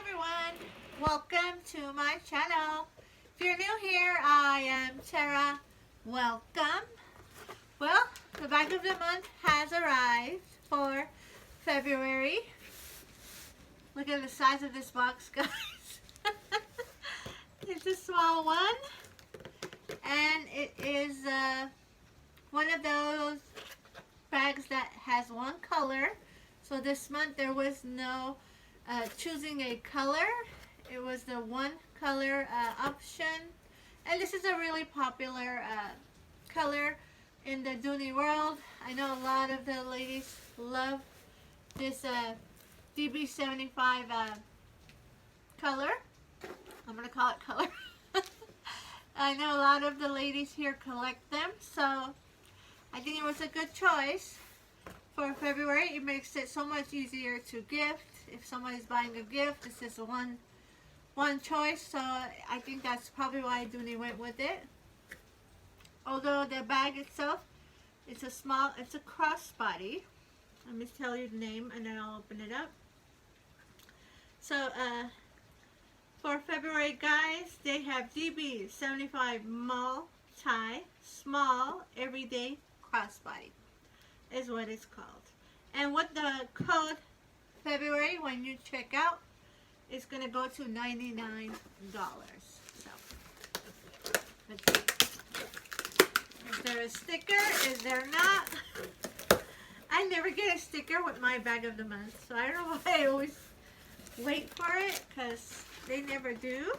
everyone, welcome to my channel. If you're new here, I am Tara. Welcome. Well, the bag of the month has arrived for February. Look at the size of this box, guys. It's a small one, and it is one of those bags that has one color. So this month there was no choosing a color. It was the one color option, and this is a really popular color in the Dooney world. I know a lot of the ladies love this DB75 color. I'm gonna call it color. I know a lot of the ladies here collect them, so I think it was a good choice for February. It makes it so much easier to gift. If somebody's buying a gift, this is one choice, so I think that's probably why Dooney went with it. Although the bag itself, it's a crossbody. Let me tell you the name and then I'll open it up. So for February, guys, they have DB75 multi small everyday crossbody is what it's called. And what the code February, when you check out, it's going to go to $99. So, let's see. Is there a sticker? Is there not? I never get a sticker with my bag of the month, so I don't know why I always wait for it, because they never do.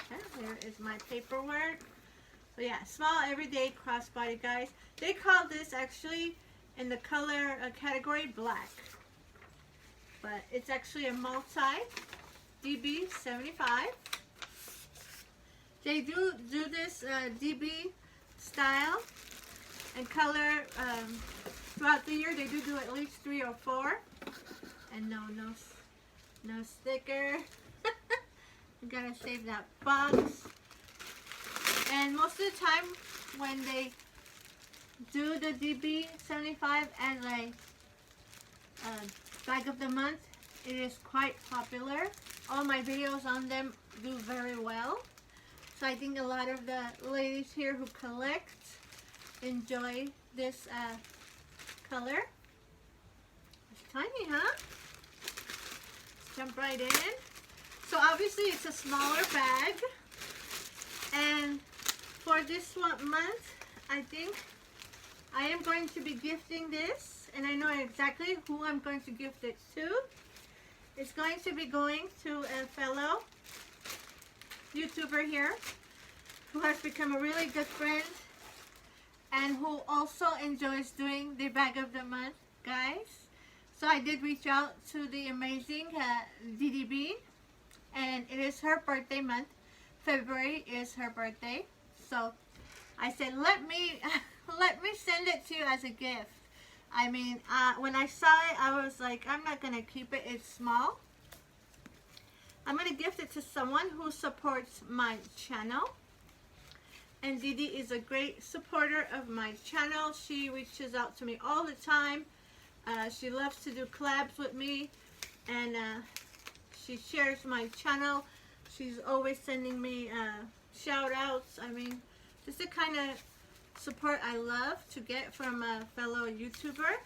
Okay, there is my paperwork. So yeah, small everyday crossbody, guys. They call this actually in the color category black, but it's actually a multi DB75. They do this DB style and color throughout the year. They do at least 3 or 4, and no sticker. You gotta save that box. And most of the time when they do the DB75 as a bag of the month, it is quite popular. All my videos on them do very well. So I think a lot of the ladies here who collect enjoy this color. It's tiny, huh? Let's jump right in. So obviously it's a smaller bag. And for this month, I think I am going to be gifting this, and I know exactly who I'm going to gift it to. It's going to be going to a fellow YouTuber here who has become a really good friend and who also enjoys doing the bag of the month, guys. So I did reach out to the amazing DDB, and it is her birthday month. February is her birthday, so I said let me send it to you as a gift. I mean, when I saw it, I was like, I'm not gonna keep it. It's small. I'm gonna gift it to someone who supports my channel. And Didi is a great supporter of my channel. She reaches out to me all the time. She loves to do collabs with me, and she shares my channel. She's always sending me shout outs. I mean, just the kind of support I love to get from a fellow YouTuber.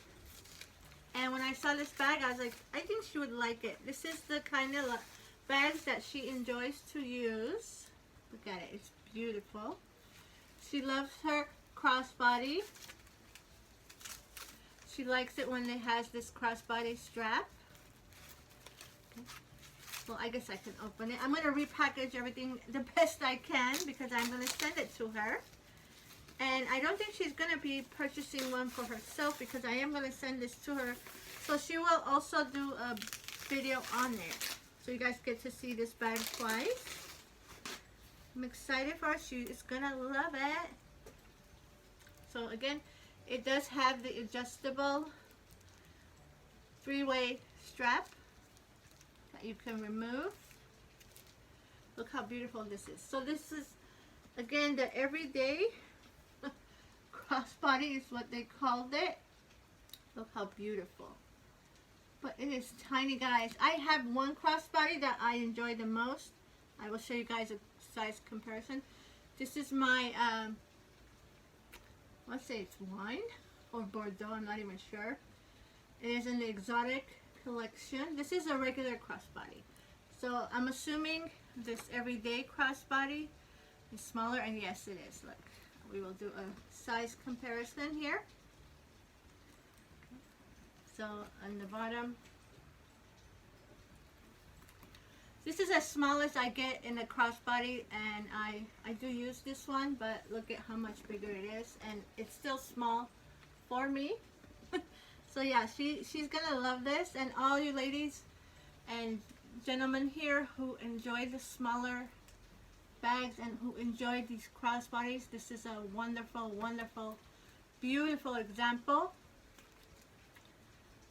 And when I saw this bag, I was like, I think she would like it. This is the kind of bags that she enjoys to use. Look at it, it's beautiful. She loves her crossbody. She likes it when it has this crossbody strap. Okay. Well, I guess I can open it. I'm going to repackage everything the best I can because I'm going to send it to her. And I don't think she's going to be purchasing one for herself because I am going to send this to her. So she will also do a video on it. So you guys get to see this bag twice. I'm excited for her. She is going to love it. So again, it does have the adjustable 3-way strap that you can remove. Look how beautiful this is. So this is, again, the everyday crossbody is what they called it. Look how beautiful. but it is tiny, guys. I have one crossbody that I enjoy the most. I will show you guys a size comparison. This is my, let's say it's wine or Bordeaux, I'm not even sure. It is in the exotic collection. This is a regular crossbody. So I'm assuming this everyday crossbody is smaller, and yes it is. Look, we will do a size comparison here. So on the bottom, this is as small as I get in a crossbody, and I do use this one, but look at how much bigger it is, and it's still small for me. So yeah, she's gonna love this, and all you ladies and gentlemen here who enjoy the smaller bags and who enjoy these crossbodies, this is a wonderful, wonderful, beautiful example.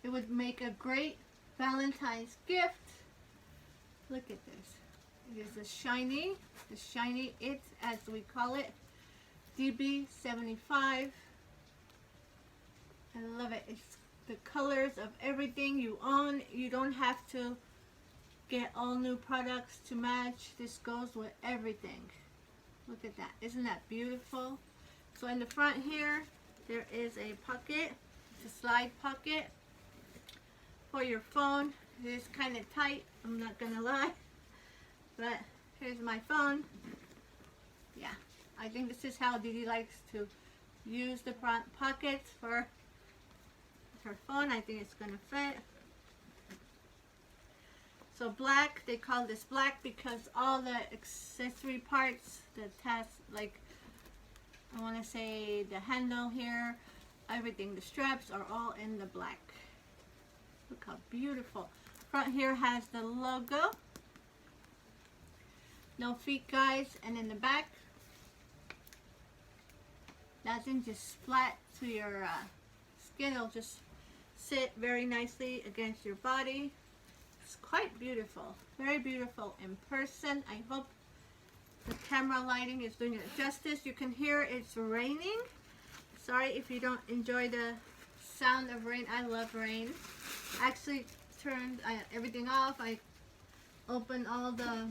It would make a great Valentine's gift. Look at this. It is the shiny it as we call it, DB75. I love it. It's the colors of everything you own. You don't have to get all new products to match. This goes with everything. Look at that. Isn't that beautiful? So in the front here, there is a pocket. It's a slide pocket for your phone. It is kind of tight, I'm not gonna lie, but here's my phone. Yeah, I think this is how Didi likes to use the front pockets for her phone. I think it's gonna fit. So black, they call this black because all the accessory parts, the task, like I want to say the handle here, everything, the straps are all in the black. Look how beautiful. Front here has the logo. No feet, guys. And in the back, nothing, just flat to your skin. It'll just sit very nicely against your body. It's quite beautiful. Very beautiful in person. I hope the camera lighting is doing it justice. You can hear it's raining. Sorry if you don't enjoy the sound of rain. I love rain. I actually turned everything off. I opened all the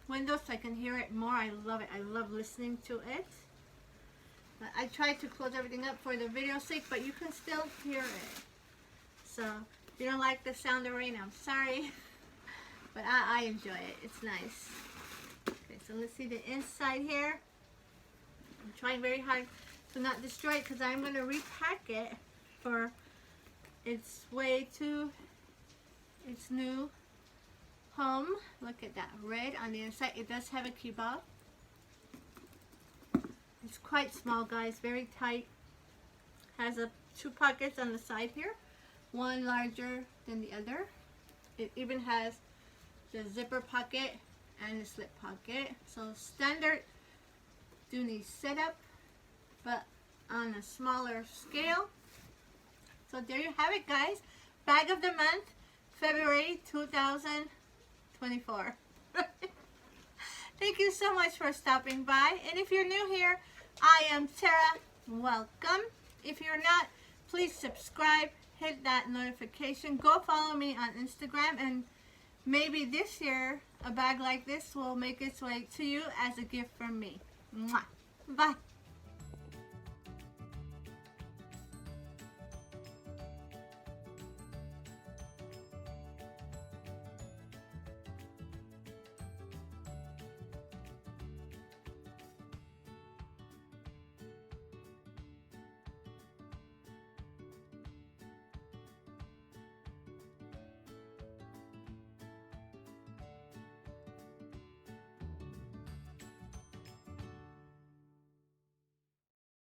windows so I can hear it more. I love it. I love listening to it. But I tried to close everything up for the video's sake, but you can still hear it. So if you don't like the sound of rain, I'm sorry. But I enjoy it. It's nice. Okay, so let's see the inside here. I'm trying very hard to not destroy it because I'm going to repack it for its way to its new home. Look at that red on the inside. It does have a key fob. It's quite small, guys, very tight. Has two pockets on the side here, one larger than the other. It even has the zipper pocket and the slip pocket. So standard Dooney setup, but on a smaller scale. So there you have it, guys. Bag of the month, February 2024. Thank you so much for stopping by. And if you're new here, I am Tara. Welcome. If you're not, please subscribe, hit that notification. Go follow me on Instagram, and maybe this year a bag like this will make its way to you as a gift from me. Mwah. Bye.